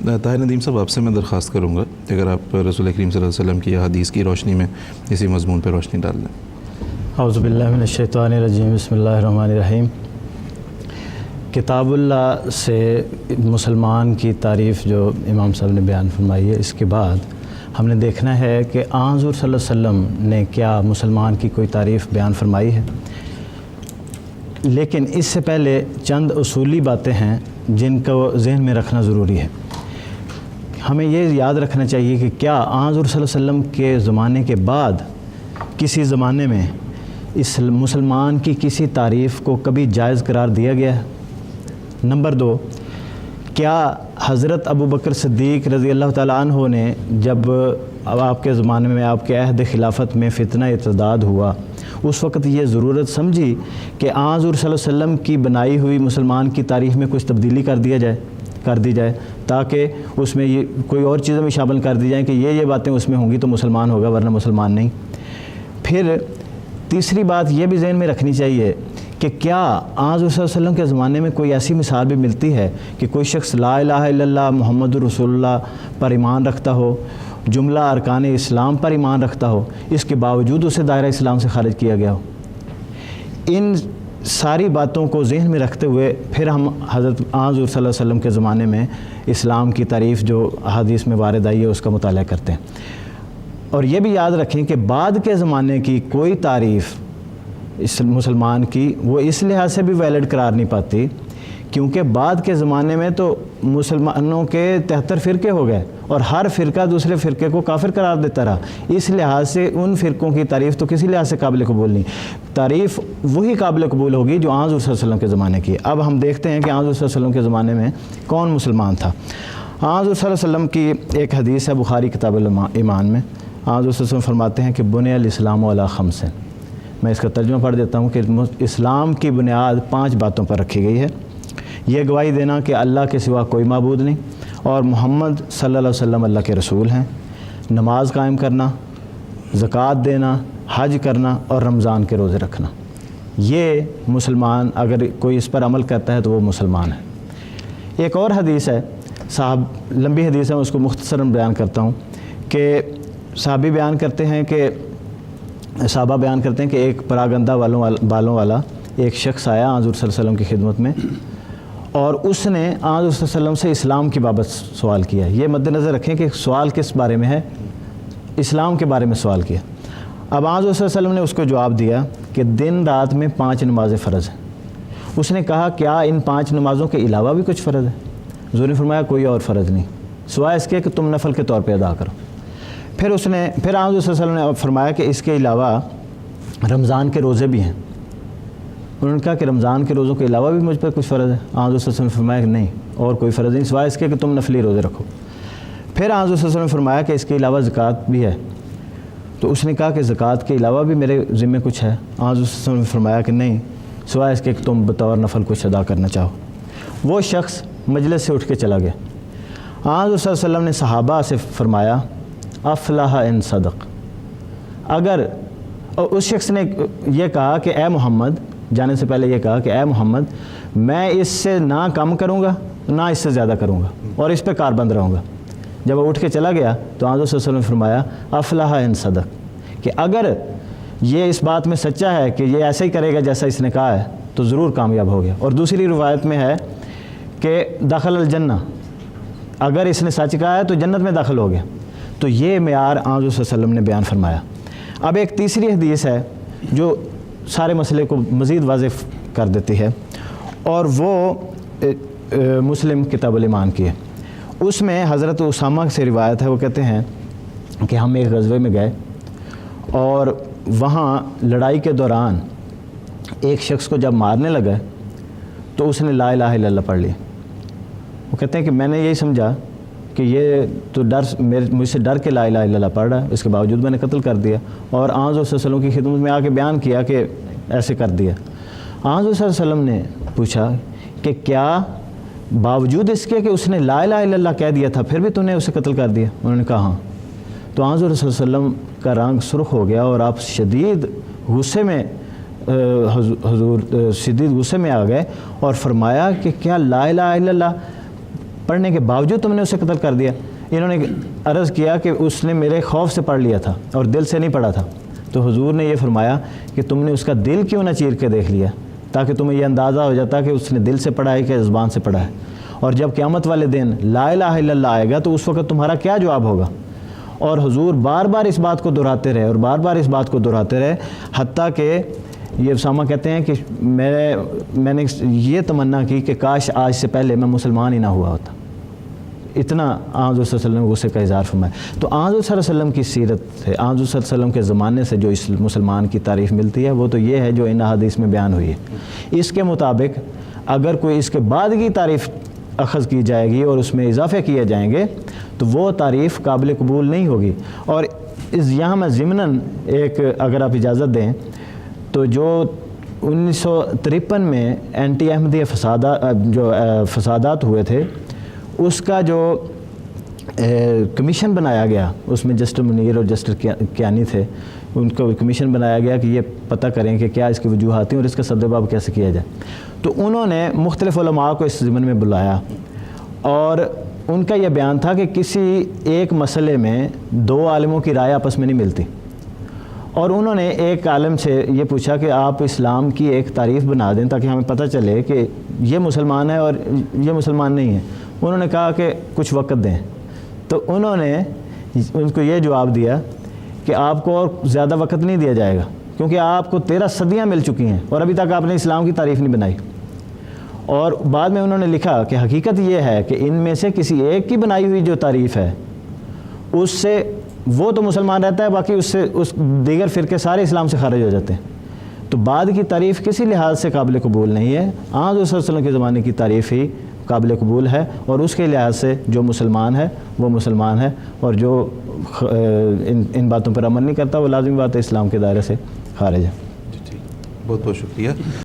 طاہر ندیم صاحب، آپ سے میں درخواست کروں گا اگر آپ رسول کریم صلی اللہ علیہ وسلم کی حدیث کی روشنی میں اسی مضمون پہ روشنی ڈال دیں۔ اعوذ باللہ من الشیطان الرجیم، بسم اللہ الرحمن الرحیم۔ کتاب اللہ سے مسلمان کی تعریف جو امام صاحب نے بیان فرمائی ہے، اس کے بعد ہم نے دیکھنا ہے کہ آن حضور صلی اللہ علیہ وسلم نے کیا مسلمان کی کوئی تعریف بیان فرمائی ہے، لیکن اس سے پہلے چند اصولی باتیں ہیں جن کو ذہن میں رکھنا ضروری ہے۔ ہمیں یہ یاد رکھنا چاہیے کہ کیا آن حضور صلی اللہ علیہ وسلم کے زمانے کے بعد کسی زمانے میں اس مسلمان کی کسی تعریف کو کبھی جائز قرار دیا گیا ہے؟ نمبر 2، کیا حضرت ابو بکر صدیق رضی اللہ تعالیٰ عنہ نے جب آپ کے زمانے میں آپ کے عہد خلافت میں فتنہ ارتداد ہوا، اس وقت یہ ضرورت سمجھی کہ آن حضور صلی اللہ علیہ وسلم کی بنائی ہوئی مسلمان کی تاریخ میں کچھ تبدیلی کر دی جائے تاکہ اس میں یہ کوئی اور چیزیں بھی شامل کر دی جائیں کہ یہ باتیں اس میں ہوں گی تو مسلمان ہوگا ورنہ مسلمان نہیں؟ پھر تیسری بات یہ بھی ذہن میں رکھنی چاہیے کہ کیا آن حضور صلی اللہ علیہ وسلم کے زمانے میں کوئی ایسی مثال بھی ملتی ہے کہ کوئی شخص لا الہ الا اللہ محمد رسول اللہ پر ایمان رکھتا ہو، جملہ ارکان اسلام پر ایمان رکھتا ہو، اس کے باوجود اسے دائرہ اسلام سے خارج کیا گیا ہو؟ ان ساری باتوں کو ذہن میں رکھتے ہوئے پھر ہم حضرت آن حضور صلی اللہ علیہ وسلم کے زمانے میں اسلام کی تعریف جو احادیث میں وارد آئی ہے اس کا مطالعہ کرتے ہیں۔ اور یہ بھی یاد رکھیں کہ بعد کے زمانے کی کوئی تعریف اس مسلمان کی وہ اس لحاظ سے بھی ویلڈ قرار نہیں پاتی کیونکہ بعد کے زمانے میں تو مسلمانوں کے 73 فرقے ہو گئے اور ہر فرقہ دوسرے فرقے کو کافر قرار دیتا رہا۔ اس لحاظ سے ان فرقوں کی تعریف تو کسی لحاظ سے قابل قبول نہیں، تعریف وہی قابل قبول ہوگی جو آن حضور صلی اللہ علیہ وسلم کے زمانے کی۔ اب ہم دیکھتے ہیں کہ آن حضور صلی اللہ علیہ وسلم کے زمانے میں کون مسلمان تھا۔ آن حضور صلی اللہ علیہ وسلم کی ایک حدیث ہے بخاری کتاب ایمان میں، آن حضور صلی اللہ علیہ وسلم فرماتے ہیں کہ بنی الاسلام علی خمس۔ میں اس کا ترجمہ پڑھ دیتا ہوں کہ اسلام کی بنیاد 5 باتوں پر رکھی گئی ہے۔ یہ گواہی دینا کہ اللہ کے سوا کوئی معبود نہیں اور محمد صلی اللہ علیہ وسلم اللہ کے رسول ہیں، نماز قائم کرنا، زکوٰۃ دینا، حج کرنا اور رمضان کے روزے رکھنا۔ یہ مسلمان اگر کوئی اس پر عمل کرتا ہے تو وہ مسلمان ہے۔ ایک اور حدیث ہے، لمبی حدیث ہے، میں اس کو مختصراً بیان کرتا ہوں کہ صحابہ بیان کرتے ہیں کہ ایک پراگندہ بالوں والا ایک شخص آیا آن حضور صلی اللہ علیہ وسلم کی خدمت میں اور اس نے آن حضور صلی اللہ علیہ وسلم سے اسلام کی بابت سوال کیا۔ یہ مد نظر رکھیں کہ سوال کس بارے میں ہے، اسلام کے بارے میں سوال کیا۔ اب آن حضور صلی اللہ علیہ وسلم نے اس کو جواب دیا کہ دن رات میں 5 نمازیں فرض ہیں۔ اس نے کہا کیا ان 5 نمازوں کے علاوہ بھی کچھ فرض ہے؟ حضور نے فرمایا کوئی اور فرض نہیں سوائے اس کے کہ تم نفل کے طور پہ ادا کرو۔ پھر آن حضور صلی اللہ علیہ وسلم نے فرمایا کہ اس کے علاوہ رمضان کے روزے بھی ہیں۔ انہوں نے کہا کہ رمضان کے روزوں کے علاوہ بھی مجھ پر کچھ فرض ہے؟ آن حضور صلی اللہ علیہ وسلم نے فرمایا کہ نہیں، اور کوئی فرض نہیں سوائے اس کے کہ تم نفلی روزے رکھو۔ پھر آن حضور صلی اللہ علیہ وسلم نے فرمایا کہ اس کے علاوہ زکوٰۃ بھی ہے۔ تو اس نے کہا کہ زکوٰۃ کے علاوہ بھی میرے ذمے کچھ ہے؟ آن حضور صلی اللہ علیہ وسلم نے فرمایا کہ نہیں سوائے اس کے کہ تم بطور نفل کچھ ادا کرنا چاہو۔ وہ شخص مجلس سے اٹھ کے چلا گیا۔ آن حضور صلی اللہ علیہ وسلم نے صحابہ سے فرمایا افلح ان صدق۔ اگر اس شخص نے یہ کہا کہ اے محمد، جانے سے پہلے یہ کہا کہ اے محمد میں اس سے نہ کم کروں گا نہ اس سے زیادہ کروں گا اور اس پہ کاربند رہوں گا۔ جب وہ اٹھ کے چلا گیا تو آن حضور صلی اللہ علیہ وسلم نے فرمایا افلح ان صدق، کہ اگر یہ اس بات میں سچا ہے کہ یہ ایسے ہی کرے گا جیسا اس نے کہا ہے تو ضرور کامیاب ہو گیا۔ اور دوسری روایت میں ہے کہ دخل الجنہ، اگر اس نے سچ کہا ہے تو جنت میں داخل ہو گیا۔ تو یہ معیار آن حضور صلی اللہ علیہ وسلم نے بیان فرمایا۔ اب ایک تیسری حدیث ہے جو سارے مسئلے کو مزید واضح کر دیتی ہے اور وہ مسلم کتاب الایمان کی ہے۔ اس میں حضرت اسامہ سے روایت ہے، وہ کہتے ہیں کہ ہم ایک غزوے میں گئے اور وہاں لڑائی کے دوران ایک شخص کو جب مارنے لگا تو اس نے لا الہ الا اللہ پڑھ لی۔ وہ کہتے ہیں کہ میں نے یہی سمجھا کہ یہ تو مجھ سے ڈر کے لا الہ الا اللہ پڑھ رہا ہے، اس کے باوجود میں نے قتل کر دیا اور آن حضور صلی اللہ علیہ وسلم کی خدمت میں آ کے بیان کیا کہ ایسے کر دیا۔ آن حضور صلی اللہ علیہ وسلم نے پوچھا کہ کیا باوجود اس کے کہ اس نے لا الہ الا اللہ کہہ دیا تھا پھر بھی تو نے اسے قتل کر دیا؟ انہوں نے کہا ہاں۔ تو آن حضور صلی اللہ علیہ وسلم کا رنگ سرخ ہو گیا اور آپ شدید غصے میں شدید غصے میں آ گئے اور فرمایا کہ کیا لا الہ الا اللہ پڑھنے کے باوجود تم نے اسے قتل کر دیا. انہوں نے عرض کیا کہ اس نے میرے خوف سے پڑھ لیا تھا اور دل سے نہیں پڑھا تھا. تو حضور نے یہ فرمایا کہ تم نے اس کا دل کیوں نہ چیر کے دیکھ لیا, تاکہ تمہیں یہ اندازہ ہو جاتا کہ اس نے دل سے پڑھا ہے کہ زبان سے پڑھا ہے. اور جب قیامت والے دن لا الہ الا اللہ آئے گا تو اس وقت تمہارا کیا جواب ہوگا. اور حضور بار بار اس بات کو دہراتے رہے اور بار بار اس بات کو دہراتے رہے, حتیٰ کہ یہ اسامہ کہتے ہیں کہ میں نے یہ تمنا کی کہ کاش آج سے پہلے میں مسلمان ہی نہ ہوا ہوتا. اتنا آن حضور صلی اللہ علیہ وسلم نے غصے کا اظہار فرمایا. تو آن حضور صلی اللہ علیہ وسلم کی سیرت ہے, آن حضور صلی اللہ علیہ وسلم کے زمانے سے جو اس مسلمان کی تعریف ملتی ہے وہ تو یہ ہے جو ان احادیث میں بیان ہوئی ہے. اس کے مطابق اگر کوئی اس کے بعد کی تعریف اخذ کی جائے گی اور اس میں اضافے کیے جائیں گے تو وہ تعریف قابل قبول نہیں ہوگی. اور یہاں میں ضمناً ایک اگر آپ اجازت دیں تو جو 1953 میں اینٹی احمدیہ فسادات ہوئے تھے, اس کا جو کمیشن بنایا گیا, اس میں جسٹر منیر اور جسٹر کیانی تھے, ان کو کمیشن بنایا گیا کہ یہ پتہ کریں کہ کیا اس کی وجوہات ہیں اور اس کا سدباب کیسے کیا جائے. تو انہوں نے مختلف علماء کو اس ضمن میں بلایا اور ان کا یہ بیان تھا کہ کسی ایک مسئلے میں دو عالموں کی رائے آپس میں نہیں ملتی, اور انہوں نے ایک عالم سے یہ پوچھا کہ آپ اسلام کی ایک تعریف بنا دیں تاکہ ہمیں پتہ چلے کہ یہ مسلمان ہے اور یہ مسلمان نہیں ہے. انہوں نے کہا کہ کچھ وقت دیں. تو انہوں نے ان کو یہ جواب دیا کہ آپ کو اور زیادہ وقت نہیں دیا جائے گا, کیونکہ آپ کو 13 صدیاں مل چکی ہیں اور ابھی تک آپ نے اسلام کی تعریف نہیں بنائی. اور بعد میں انہوں نے لکھا کہ حقیقت یہ ہے کہ ان میں سے کسی ایک کی بنائی ہوئی جو تعریف ہے اس سے وہ تو مسلمان رہتا ہے, باقی اس دیگر فرقے سارے اسلام سے خارج ہو جاتے ہیں. تو بعد کی تعریف کسی لحاظ سے قابل قبول نہیں ہے. آن حضور صلی اللہ علیہ وسلم کے زمانے کی تعریف ہی قابل قبول ہے, اور اس کے لحاظ سے جو مسلمان ہے وہ مسلمان ہے, اور جو ان باتوں پر عمل نہیں کرتا وہ لازمی بات ہے اسلام کے دائرے سے خارج ہے. بہت بہت شکریہ.